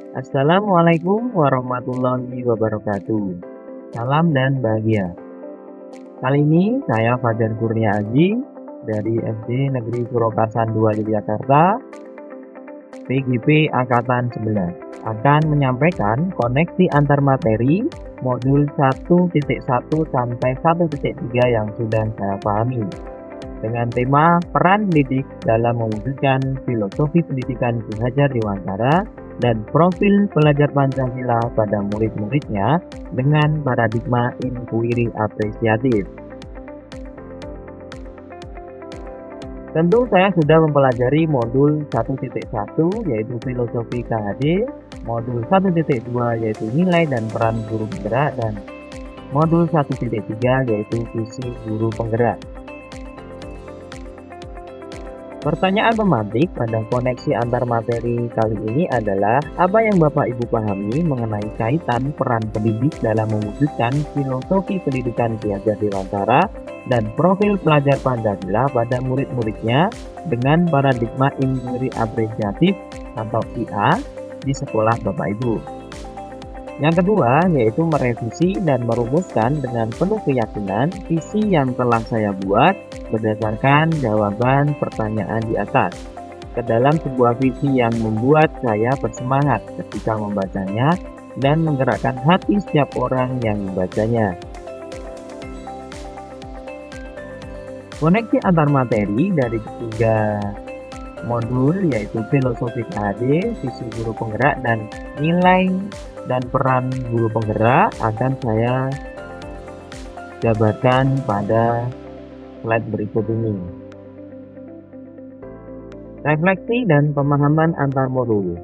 Assalamualaikum warahmatullahi wabarakatuh. Salam dan bahagia. Kali ini saya Fajar Kurnia Aji dari SD Negeri Purwokarsan 2 Yogyakarta, PGP Angkatan 11, akan menyampaikan koneksi antar materi modul 1.1 sampai 1.3 yang sudah saya pahami, dengan tema peran didik dalam mewujudkan filosofi pendidikan Ki Hajar Dewantara dan profil pelajar Pancasila pada murid-muridnya dengan paradigma inquiry apresiatif. Tentu saya sudah mempelajari modul 1.1 yaitu filosofi KHD, modul 1.2 yaitu nilai dan peran guru penggerak, dan modul 1.3 yaitu visi guru penggerak. Pertanyaan pemantik pada koneksi antar materi kali ini adalah, apa yang Bapak Ibu pahami mengenai kaitan peran pendidik dalam mewujudkan filosofi pendidikan Ki Hajar Dewantara dan profil pelajar Pancasila pada murid-muridnya dengan paradigma inquiry apresiatif atau IA di sekolah Bapak Ibu. Yang kedua yaitu merevisi dan merumuskan dengan penuh keyakinan visi yang telah saya buat berdasarkan jawaban pertanyaan di atas ke dalam sebuah visi yang membuat saya bersemangat ketika membacanya dan menggerakkan hati setiap orang yang membacanya. Koneksi antar materi dari ketiga modul yaitu filosofi KHD, visi guru penggerak, dan nilai dan peran guru penggerak akan saya jabarkan pada slide berikut ini. Refleksi dan pemahaman antar modul.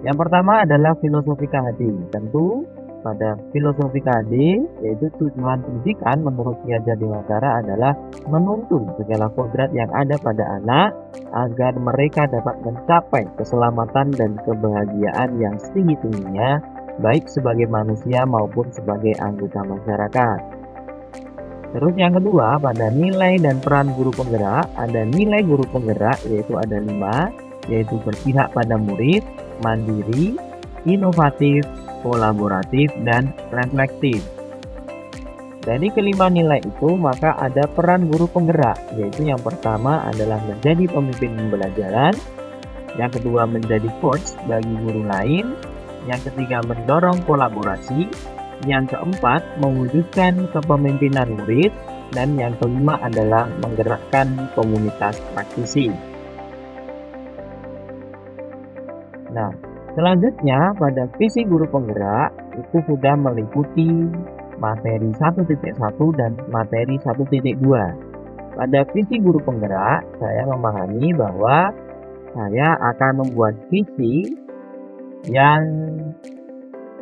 Yang pertama adalah filosofi KHD. Tentu pada filosofi KHD yaitu tujuan pendidikan menurut Ki Hajar Dewantara adalah menuntun segala kodrat yang ada pada anak agar mereka dapat mencapai keselamatan dan kebahagiaan yang setinggi-tingginya, baik sebagai manusia maupun sebagai anggota masyarakat. Terus yang kedua, pada nilai dan peran guru penggerak, ada nilai guru penggerak yaitu ada 5, yaitu berpihak pada murid, mandiri, inovatif, kolaboratif, dan reflektif. Dari kelima nilai itu, maka ada peran guru penggerak, yaitu yang pertama adalah menjadi pemimpin pembelajaran, yang kedua menjadi coach bagi guru lain, yang ketiga mendorong kolaborasi, yang keempat mewujudkan kepemimpinan murid, dan yang kelima adalah menggerakkan komunitas praktisi. Nah, selanjutnya pada visi guru penggerak itu sudah meliputi materi 1.1 dan materi 1.2. Pada visi guru penggerak, saya memahami bahwa saya akan membuat visi yang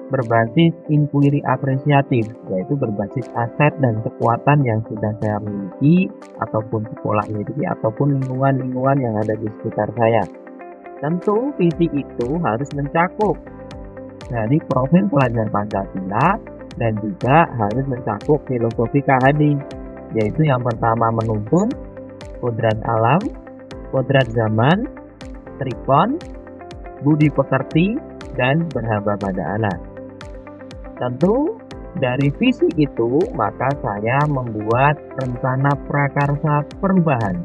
berbasis inquiry apresiatif, yaitu berbasis aset dan kekuatan yang sudah saya miliki ataupun sekolah miliki ataupun lingkungan-lingkungan yang ada di sekitar saya. Tentu visi itu harus mencakup dari profil pelajar Pancasila dan juga harus mencakup filosofi KHD, yaitu yang pertama menuntun kodrat alam, kodrat zaman, trikon, budi pekerti, dan berhaba pada anak. Tentu dari visi itu maka saya membuat rencana prakarsa perubahan.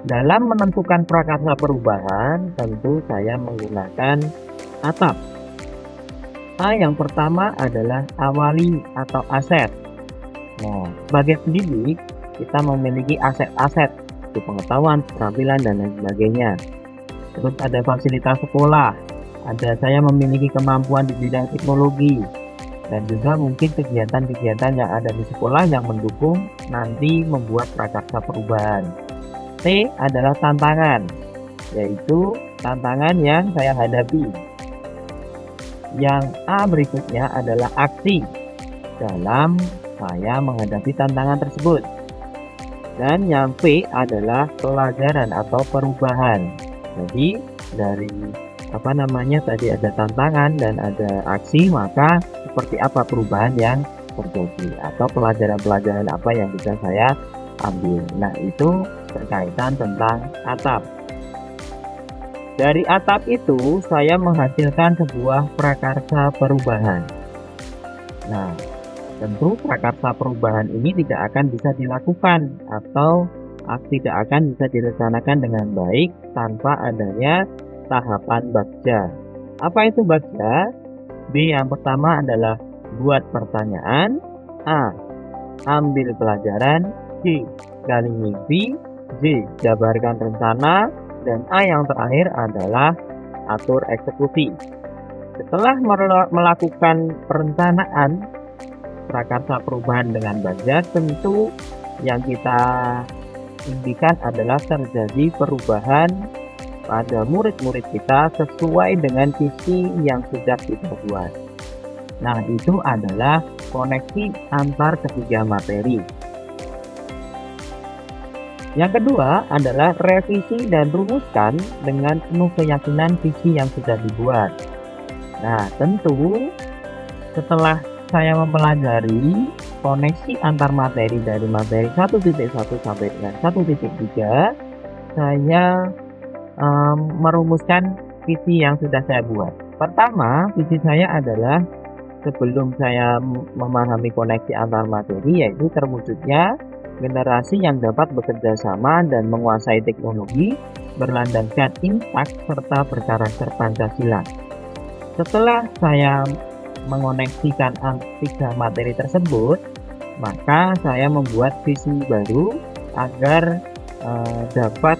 Dalam menentukan prakarsa perubahan, tentu saya menggunakan atap. Yang pertama adalah awali atau aset. Nah, sebagai pendidik, kita memiliki aset-aset, itu pengetahuan, keterampilan, dan lain sebagainya. Terus ada fasilitas sekolah, ada saya memiliki kemampuan di bidang teknologi, dan juga mungkin kegiatan-kegiatan yang ada di sekolah yang mendukung nanti membuat prakarsa perubahan. T adalah tantangan, yaitu tantangan yang saya hadapi. Yang A berikutnya adalah aksi dalam saya menghadapi tantangan tersebut. Dan yang P adalah pelajaran atau perubahan. Jadi dari tadi ada tantangan dan ada aksi, maka seperti apa perubahan yang terjadi atau pelajaran-pelajaran apa yang bisa saya ambil. Nah, itu berkaitan tentang atap. Dari atap itu, saya menghasilkan sebuah prakarsa perubahan. Nah, tentu prakarsa perubahan ini tidak akan bisa dilakukan atau tidak akan bisa direncanakan dengan baik tanpa adanya tahapan bagja. Apa itu bagja? B. Yang pertama adalah buat pertanyaan. A. Ambil pelajaran. C. Gali mimpi. J. Jabarkan rencana. Dan A yang terakhir adalah atur eksekusi. Setelah melakukan perencanaan prakarsa perubahan dengan bagja, tentu yang kita impikan adalah terjadi perubahan pada murid-murid kita sesuai dengan visi yang sudah kita buat. Nah, itu adalah koneksi antar ketiga materi. Yang kedua adalah revisi dan rumuskan dengan penuh keyakinan visi yang sudah dibuat. Nah, tentu setelah saya mempelajari koneksi antar materi dari materi 1.1 sampai dengan 1.3, saya merumuskan visi yang sudah saya buat. Pertama, visi saya adalah sebelum saya memahami koneksi antar materi, yaitu terwujudnya generasi yang dapat bekerja sama dan menguasai teknologi, berlandaskan instak serta berkarakter Pancasila. Setelah saya mengoneksikan tiga materi tersebut, maka saya membuat visi baru agar dapat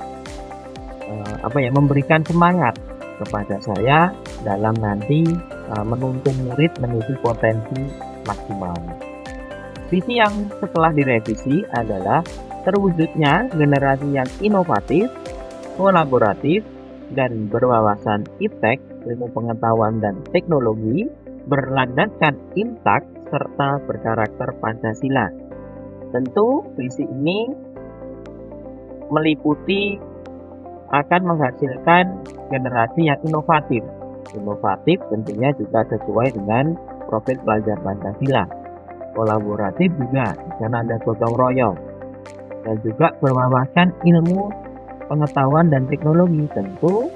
memberikan semangat kepada saya dalam nanti menuntun murid menuju potensi maksimal. Visi yang setelah direvisi adalah terwujudnya generasi yang inovatif, kolaboratif, dan berwawasan iptek, ilmu pengetahuan dan teknologi, berlandaskan instak serta berkarakter Pancasila. Tentu visi ini meliputi akan menghasilkan generasi yang inovatif. Inovatif tentunya juga sesuai dengan profil pelajar Pancasila. Kolaboratif juga, karena ada gotong royong. Dan juga berwawasan ilmu pengetahuan dan teknologi. Tentu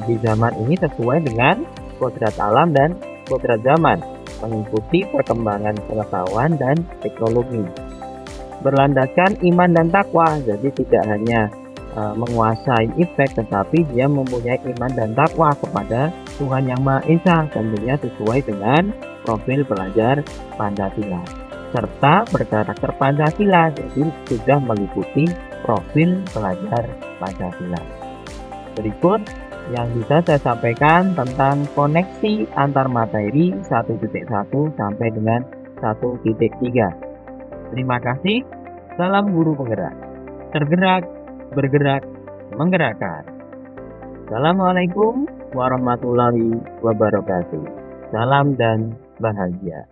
di zaman ini sesuai dengan kodrat alam dan kodrat zaman, mengikuti perkembangan pengetahuan dan teknologi. Berlandaskan iman dan takwa, jadi tidak hanya menguasai iptek, tetapi dia mempunyai iman dan takwa kepada Tuhan Yang Maha Esa, tentunya sesuai dengan profil pelajar Pancasila, serta berkarakter Pancasila, jadi sudah meliputi profil pelajar Pancasila. Berikut yang bisa saya sampaikan tentang koneksi antar materi 1.1 sampai dengan 1.3. Terima kasih. Salam guru penggerak. Tergerak, bergerak, menggerakkan. Assalamualaikum warahmatullahi wabarakatuh. Salam dan bahagia.